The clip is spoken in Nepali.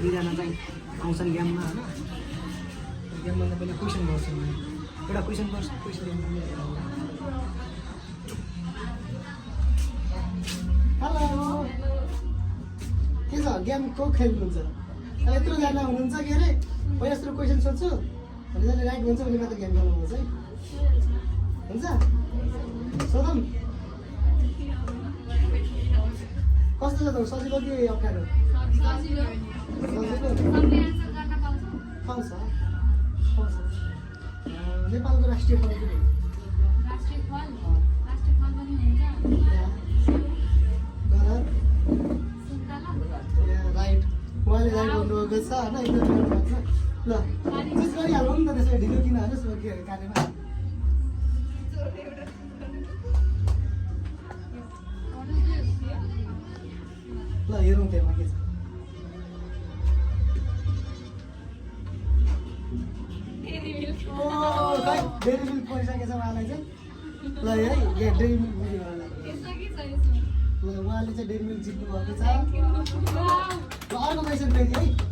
दुईजना चाहिँ आउँछन् गेममा होइन गेमभन्दा पहिला क्वेसन गर्छु एउटा क्वेसन गर्छु क्वेसन हेलो के छ गेम को खेल्नुहुन्छ यत्रोजना हुनुहुन्छ के अरे म यस्तो क्वेसन सोध्छु भने जसले राइट हुन्छ भने मात्र गेम खेल्नुहुन्छ है हुन्छ सोधौँ कस्तो छ त सजिलो कि अप्ठ्यारो पाउँछ नेपालको राष्ट्रिय फल के राइट उहाँले राइट भन्नुभएको छ होइन एकदम ल चिज गरिहालौँ नि त त्यसो ढिलो किन हाल्नुहोस् के अरे कार्यमा ल हेरौँ त्यहाँ के छ डेरी मिल्क परिसकेछ उहाँलाई चाहिँ ल है डेरी मिल्क बुझ्यो उहाँलाई ल उहाँले चाहिँ डेरी मिल्क जित्नु भएको छ ल अर्को क्वेसन फेरि है